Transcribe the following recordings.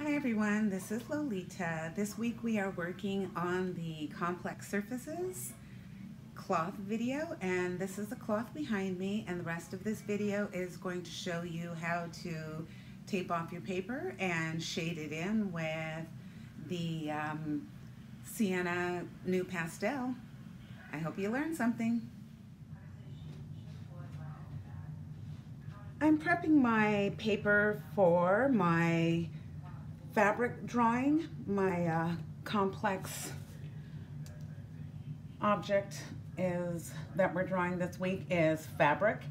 Hi everyone, this is Lolita. This week we are working on the complex surfaces cloth video, and this is the cloth behind me, and the rest of this video is going to show you how to tape off your paper and shade it in with the Sienna NuPastel. I hope you learned something. I'm prepping my paper for my fabric drawing. My complex object that we're drawing this week is fabric,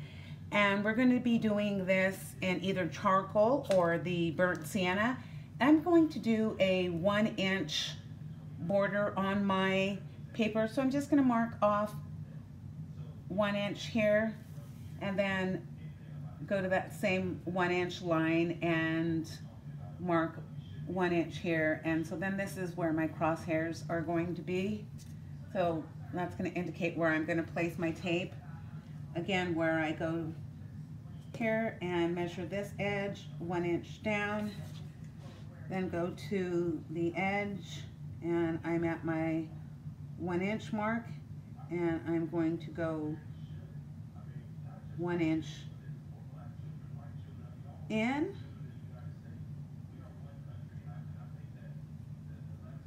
and we're going to be doing this in either charcoal or the burnt sienna. I'm going to do a 1-inch border on my paper, so I'm just going to mark off 1 inch here and then go to that same 1-inch line and mark 1 inch here, and so then this is where my crosshairs are going to be. So that's going to indicate where I'm going to place my tape. Again, where I go here and measure this edge 1 inch down, then go to the edge and I'm at my 1 inch mark, and I'm going to go 1 inch in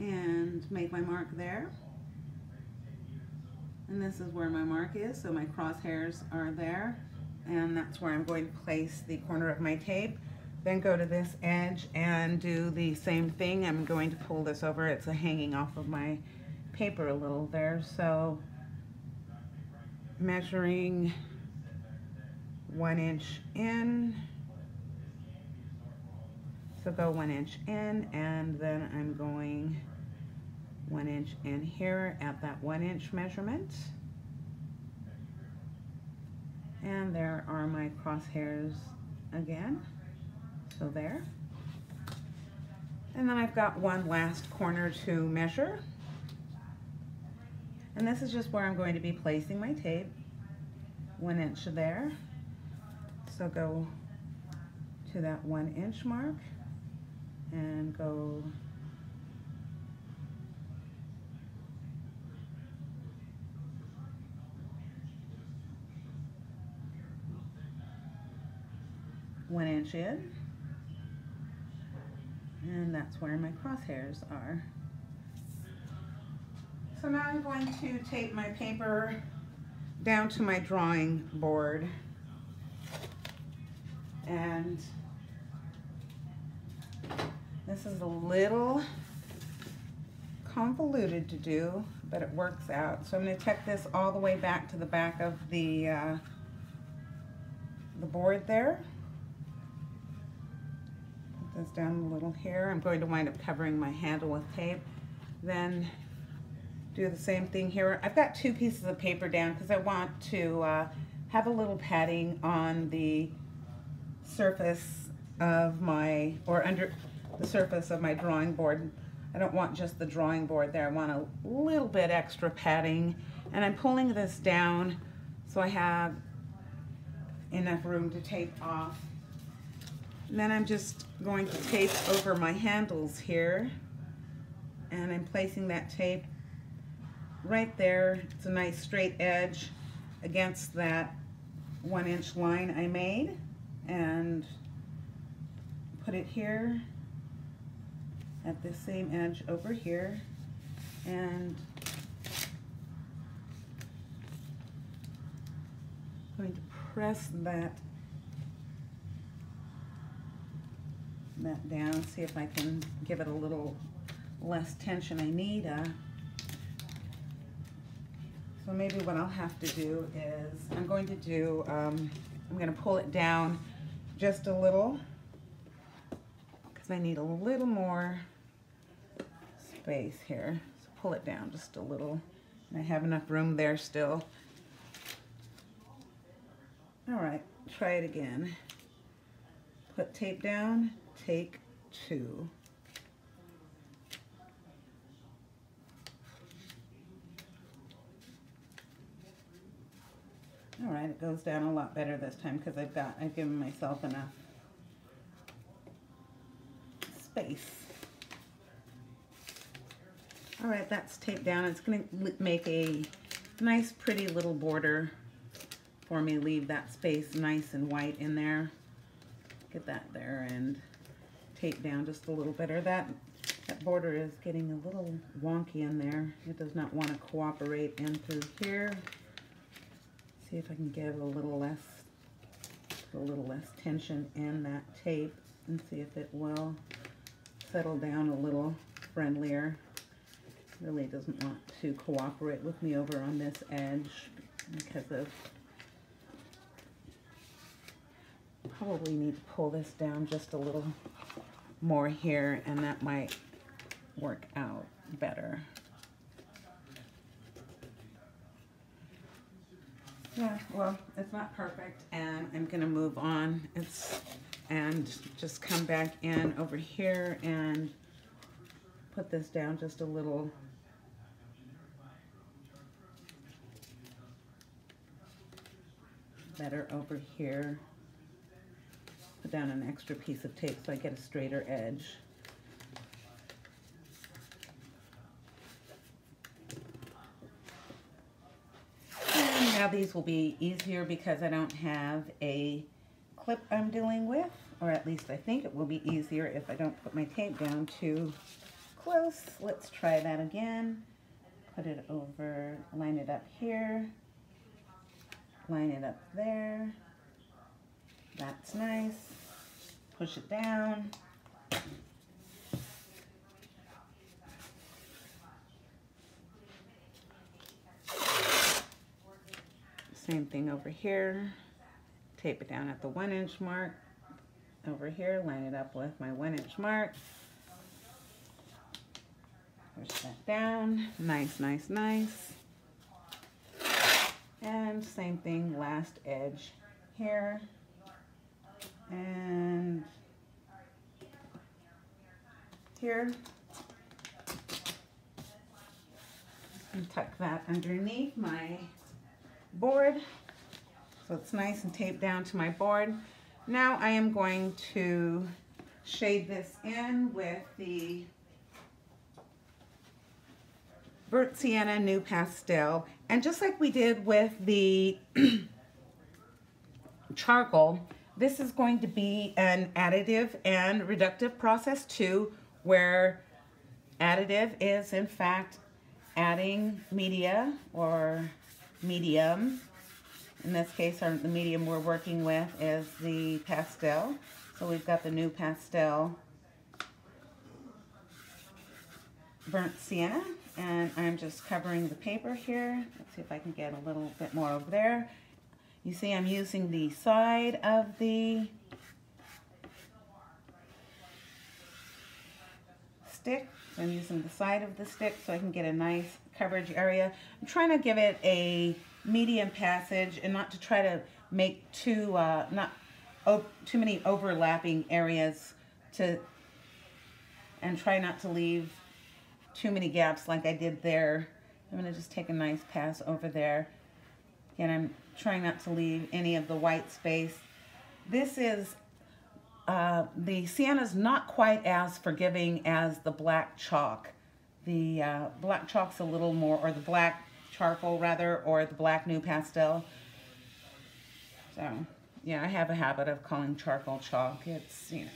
and make my mark there, and this is where my mark is, so my crosshairs are there, and that's where I'm going to place the corner of my tape. Then go to this edge and do the same thing. I'm going to pull this over. It's hanging off of my paper a little there, so measuring 1 inch in, so go 1 inch in, and then I'm going 1 inch in here at that 1 inch measurement. And there are my crosshairs again, so there. And then I've got one last corner to measure. And this is just where I'm going to be placing my tape, 1 inch there. So go to that 1 inch mark and go one inch in, and that's where my crosshairs are. So now I'm going to tape my paper down to my drawing board, and this is a little convoluted to do, but it works out. So I'm going to tuck this all the way back to the back of the board there. Put this down a little here. I'm going to wind up covering my handle with tape. Then do the same thing here. I've got 2 pieces of paper down because I want to have a little padding on the surface of my, or under the surface of my drawing board. I don't want just the drawing board there. I want a little bit extra padding, and I'm pulling this down so I have enough room to tape off. And then I'm just going to tape over my handles here, and I'm placing that tape right there. It's a nice straight edge against that 1 inch line I made, and put it here at this same edge over here, and I'm going to press that down, see if I can give it a little less tension. I need so maybe what I'll have to do is I'm going to pull it down just a little because I need a little more space here. So pull it down just a little, and I have enough room there still. All right, try it again. Put tape down, take 2. All right, it goes down a lot better this time because I've given myself enough space. All right, that's taped down. It's going to make a nice, pretty little border for me. Leave that space nice and white in there. Get that there and tape down just a little better. That border is getting a little wonky in there. It does not want to cooperate in through here. See if I can get a little less tension in that tape and see if it will settle down a little friendlier. Really doesn't want to cooperate with me over on this edge because of, probably need to pull this down just a little more here, and that might work out better. Yeah, well, it's not perfect, and I'm gonna move on. And just come back in over here and put this down just a little. Better over here. Put down an extra piece of tape so I get a straighter edge. And now these will be easier because I don't have a clip I'm dealing with, or at least I think it will be easier if I don't put my tape down too close. Let's try that again. Put it over, line it up here. Line it up there. That's nice. Push it down. Same thing over here. Tape it down at the 1-inch mark. Over here, line it up with my 1-inch mark. Push that down. Nice, nice, nice. And same thing, last edge here. And here. And tuck that underneath my board. So it's nice and taped down to my board. Now I am going to shade this in with the Burnt Sienna NuPastel. And just like we did with the charcoal, this is going to be an additive and reductive process too, where additive is in fact adding media or medium. In this case, the medium we're working with is the pastel. So we've got the NuPastel Burnt Sienna, and I'm just covering the paper here. Let's see if I can get a little bit more over there. You see I'm using the side of the stick. So I'm using the side of the stick so I can get a nice coverage area. I'm trying to give it a medium passage and not to try to make too many overlapping areas, and try not to leave too many gaps like I did there. I'm going to just take a nice pass over there. And I'm trying not to leave any of the white space. This is, the Sienna's not quite as forgiving as the black chalk. The black chalk's a little more, or the black charcoal rather, or the black NuPastel. So, yeah, I have a habit of calling charcoal chalk. It's, you know,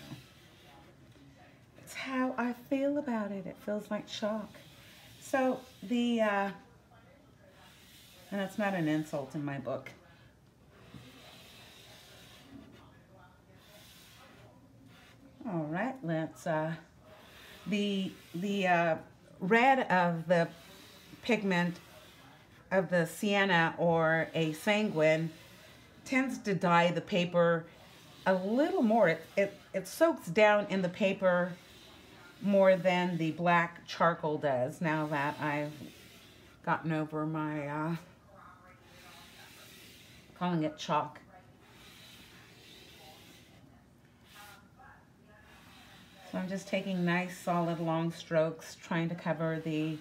it's how I feel about it. It feels like chalk. So the, and it's not an insult in my book. All right, let's, the red of the pigment of the sienna or a sanguine tends to dye the paper a little more. It soaks down in the paper more than the black charcoal does, now that I've gotten over my calling it chalk. So I'm just taking nice solid long strokes, trying to cover the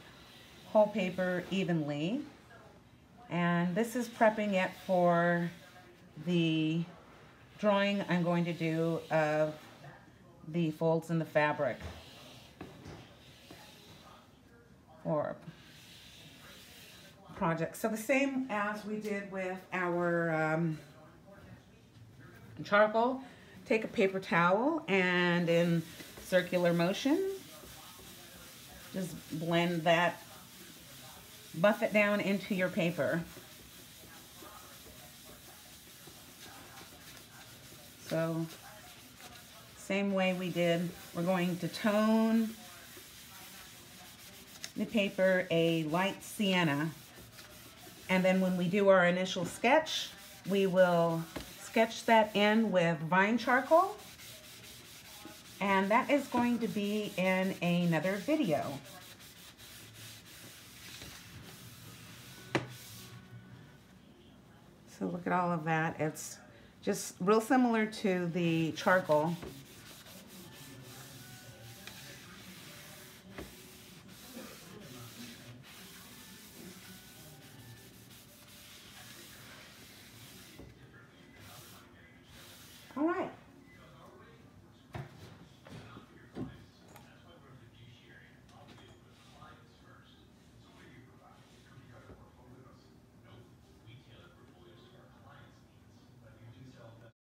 whole paper evenly. And this is prepping it for the drawing I'm going to do of the folds in the fabric or project. So the same as we did with our charcoal, take a paper towel and in circular motion, just blend that, buff it down into your paper. So same way we did, we're going to tone the paper a light sienna. And then when we do our initial sketch, we will sketch that in with vine charcoal. And that is going to be in another video. So look at all of that. It's just real similar to the charcoal.